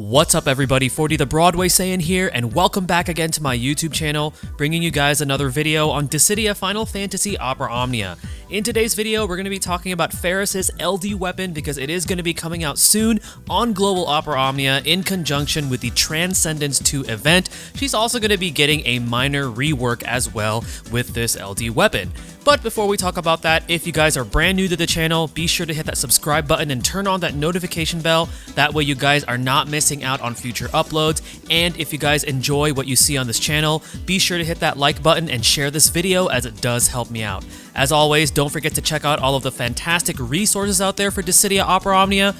What's up everybody, 40 the Broadway Saiyan here, and welcome back again to my YouTube channel, bringing you guys another video on Dissidia Final Fantasy Opera Omnia. In today's video, we're going to be talking about Faris' LD weapon because it is going to be coming out soon on Global Opera Omnia in conjunction with the Transcendence 2 event. She's also going to be getting a minor rework as well with this LD weapon. But before we talk about that, if you guys are brand new to the channel, be sure to hit that subscribe button and turn on that notification bell. That way you guys are not missing out on future uploads. And if you guys enjoy what you see on this channel, be sure to hit that like button and share this video as it does help me out. As always, don't forget to check out all of the fantastic resources out there for Dissidia Opera Omnia.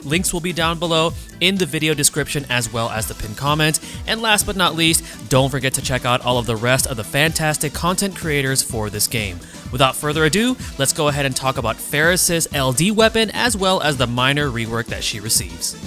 Links will be down below in the video description as well as the pinned comment. And last but not least, don't forget to check out all of the rest of the fantastic content creators for this game. Without further ado, let's go ahead and talk about Faris' LD weapon as well as the minor rework that she receives.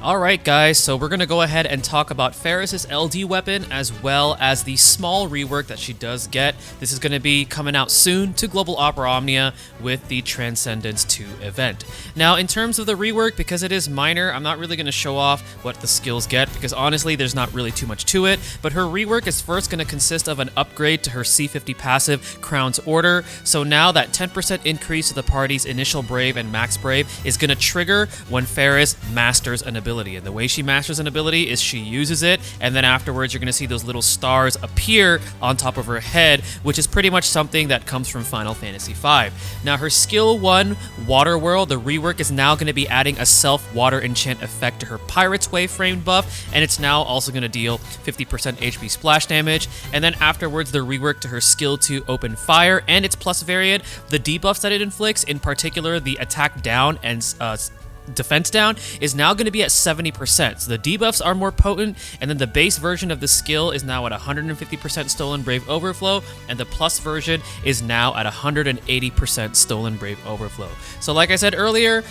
Alright guys, so we're going to go ahead and talk about Faris' LD weapon as well as the small rework that she does get. This is going to be coming out soon to Global Opera Omnia with the Transcendence 2 event. Now in terms of the rework, because it is minor, I'm not really going to show off what the skills get because honestly there's not really too much to it, but her rework is first going to consist of an upgrade to her C50 passive Crown's Order. So now that 10% increase to the party's initial Brave and Max Brave is going to trigger when Faris masters an ability. And the way she masters an ability is she uses it, and then afterwards you're going to see those little stars appear on top of her head, which is pretty much something that comes from Final Fantasy V. Now her skill 1, Water World, the rework is now going to be adding a self-water enchant effect to her Pirate's Way framed buff, and it's now also going to deal 50% HP splash damage. And then afterwards the rework to her skill 2, Open Fire, and its plus variant, the debuffs that it inflicts, in particular the attack down and defense down, is now going to be at 70%. So the debuffs are more potent, and then the base version of the skill is now at 150% Stolen Brave Overflow, and the plus version is now at 180% Stolen Brave Overflow. So like I said earlier,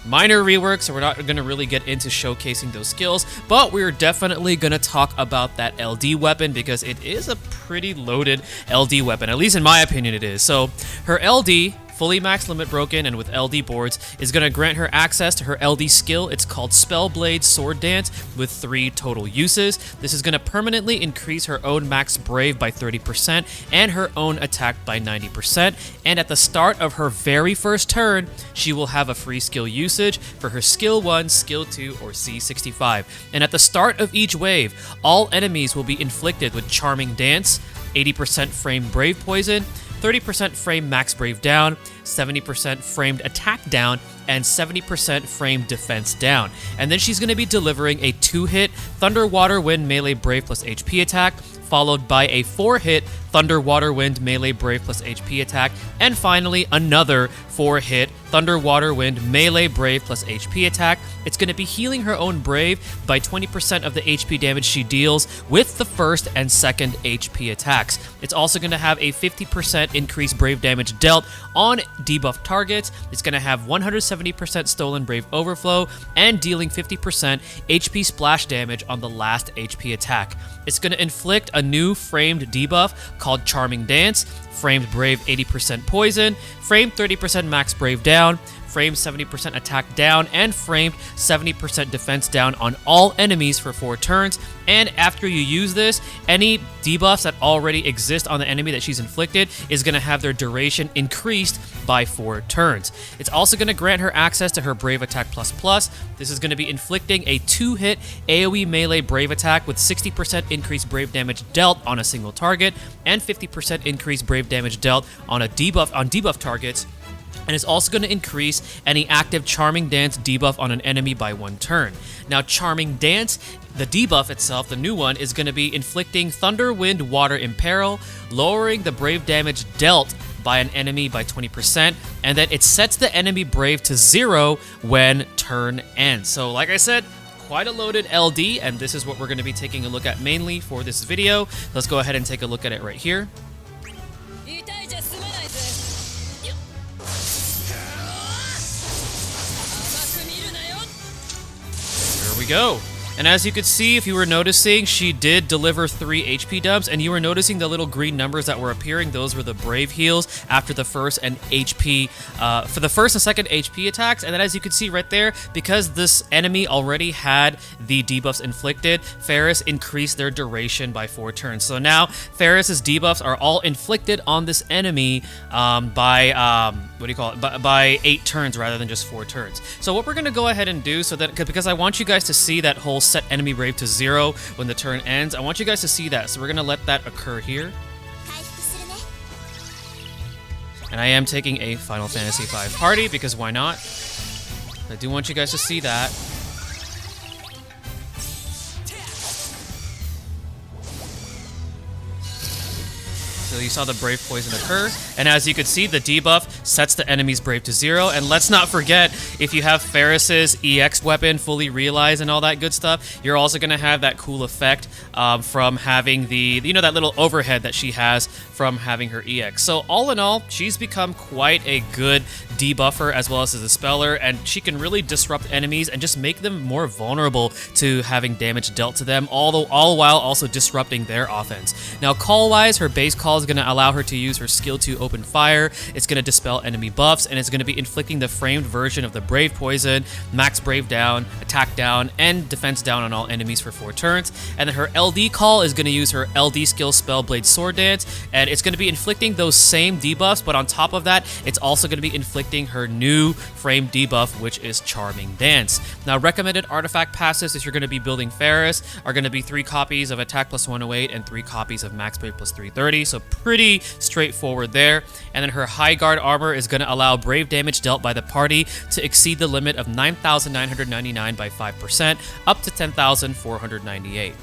minor rework, so we're not going to really get into showcasing those skills, but we're definitely going to talk about that LD weapon because it is a pretty loaded LD weapon, at least in my opinion it is. So her LD, fully max limit broken and with LD boards, is going to grant her access to her LD skill. It's called Spellblade Sword Dance with 3 total uses. This is going to permanently increase her own max brave by 30% and her own attack by 90%. And at the start of her very first turn, she will have a free skill usage for her skill 1, skill 2, or C65. And at the start of each wave, all enemies will be inflicted with Charming Dance, 80% frame Brave Poison, 30% frame max brave down, 70% framed attack down, and 70% framed defense down. And then she's going to be delivering a 2-hit Thunder Water Wind melee brave plus HP attack, followed by a 4-hit Thunder Water Wind melee brave plus HP attack, and finally another 4-hit Thunder Water Wind melee brave plus HP attack. It's going to be healing her own brave by 20% of the HP damage she deals with the first and second HP attacks. It's also going to have a 50% increased brave damage dealt on debuff targets. It's going to have 170% Stolen Brave Overflow and dealing 50% HP splash damage on the last HP attack. It's going to inflict a new framed debuff called Charming Dance, framed Brave 80% Poison, framed 30% max Brave down, framed 70% attack down, and framed 70% defense down on all enemies for 4 turns. And after you use this, any debuffs that already exist on the enemy that she's inflicted is going to have their duration increased by 4 turns. It's also going to grant her access to her Brave Attack Plus. This is going to be inflicting a 2-hit AoE melee Brave Attack with 60% increased Brave damage dealt on a single target and 50% increased Brave damage dealt on debuff targets. And it's also going to increase any active Charming Dance debuff on an enemy by 1 turn. Now, Charming Dance, the debuff itself, the new one, is going to be inflicting Thunder, Wind, Water, Imperil, lowering the brave damage dealt by an enemy by 20%, and then it sets the enemy brave to 0 when turn ends. So, like I said, quite a loaded LD, and this is what we're going to be taking a look at mainly for this video. Let's go ahead and take a look at it right here. we go. And as you could see, if you were noticing, she did deliver 3 HP dumps, and you were noticing the little green numbers that were appearing. Those were the Brave heals after the first and HP, for the first and second HP attacks. And then as you can see right there, because this enemy already had the debuffs inflicted, Faris increased their duration by 4 turns. So now Faris's debuffs are all inflicted on this enemy by by 8 turns rather than just 4 turns. So what we're gonna go ahead and do, so that because I want you guys to see that whole set enemy brave to 0 when the turn ends, I want you guys to see that. So we're gonna let that occur here. And I am taking a Final Fantasy V party because why not? I do want you guys to see that. So you saw the Brave Poison occur, and as you could see, the debuff sets the enemy's Brave to 0. And let's not forget, if you have Faris's EX weapon fully realized and all that good stuff, you're also going to have that cool effect from having the, that little overhead that she has from having her EX. So all in all, she's become quite a good debuffer as well as a dispeller, and she can really disrupt enemies and just make them more vulnerable to having damage dealt to them, all while also disrupting their offense. Now, call-wise, her base call is going to allow her to use her skill 2 Open Fire. It's going to dispel enemy buffs, and it's going to be inflicting the framed version of the Brave Poison, max Brave down, attack down, and defense down on all enemies for 4 turns. And then her LD call is going to use her LD skill Spellblade Sword Dance, and it's going to be inflicting those same debuffs, but on top of that, it's also going to be inflicting her new framed debuff, which is Charming Dance. Now, recommended artifact passives if you're going to be building Faris are going to be 3 copies of Attack plus 108 and 3 copies of Max Brave plus 330, so pretty straightforward there. And then her High Guard armor is going to allow brave damage dealt by the party to exceed the limit of 9,999 by 5%, up to 10,498.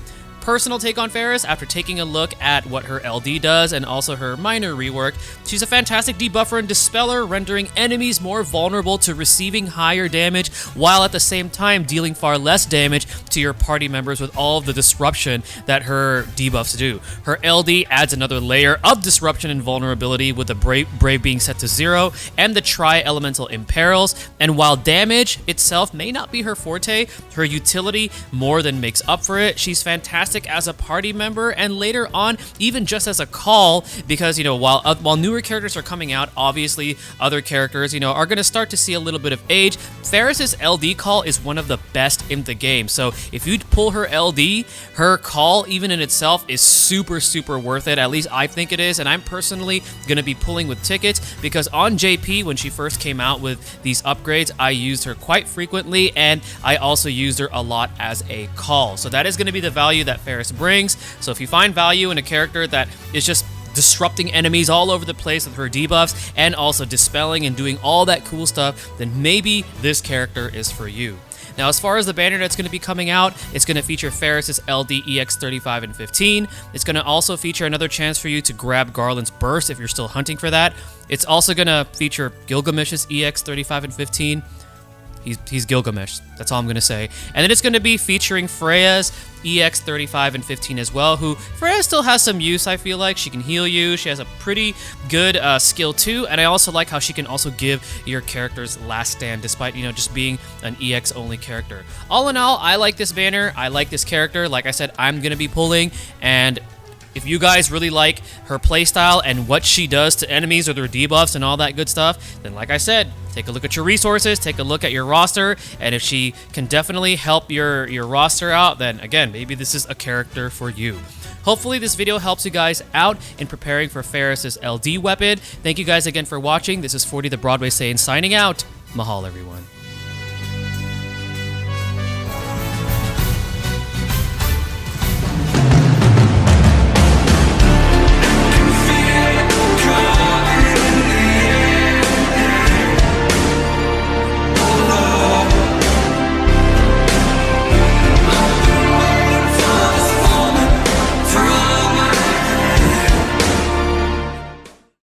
Personal take on Faris, after taking a look at what her LD does and also her minor rework, she's a fantastic debuffer and dispeller, rendering enemies more vulnerable to receiving higher damage, while at the same time dealing far less damage to your party members with all of the disruption that her debuffs do. Her LD adds another layer of disruption and vulnerability, with the Brave being set to 0 and the Tri-Elemental Imperils, and while damage itself may not be her forte, her utility more than makes up for it. She's fantastic as a party member, and later on even just as a call, because while newer characters are coming out, obviously other characters are going to start to see a little bit of age. Faris's LD call is one of the best in the game, so if you pull her LD, her call even in itself is super worth it. At least I think it is, and I'm personally going to be pulling with tickets, because on JP, when she first came out with these upgrades, I used her quite frequently, and I also used her a lot as a call. So that is going to be the value that Faris brings. So if you find value in a character that is just disrupting enemies all over the place with her debuffs and also dispelling and doing all that cool stuff, then maybe this character is for you. Now, as far as the banner that's going to be coming out, it's going to feature Faris's LD EX 35 and 15. It's going to also feature another chance for you to grab Garland's Burst if you're still hunting for that. It's also going to feature Gilgamesh's EX 35 and 15. He's Gilgamesh. That's all I'm going to say. And then it's going to be featuring Freya's EX 35 and 15 as well, who Freya still has some use, I feel like. She can heal you. She has a pretty good skill too. And I also like how she can also give your characters last stand, despite, just being an EX only character. All in all, I like this banner. I like this character. Like I said, I'm going to be pulling, and if you guys really like her playstyle and what she does to enemies or their debuffs and all that good stuff, then like I said, take a look at your resources, take a look at your roster, and if she can definitely help your roster out, then again, maybe this is a character for you. Hopefully this video helps you guys out in preparing for Faris's LD weapon. Thank you guys again for watching. This is 40 the Broadway Saiyan signing out. Mahal, everyone.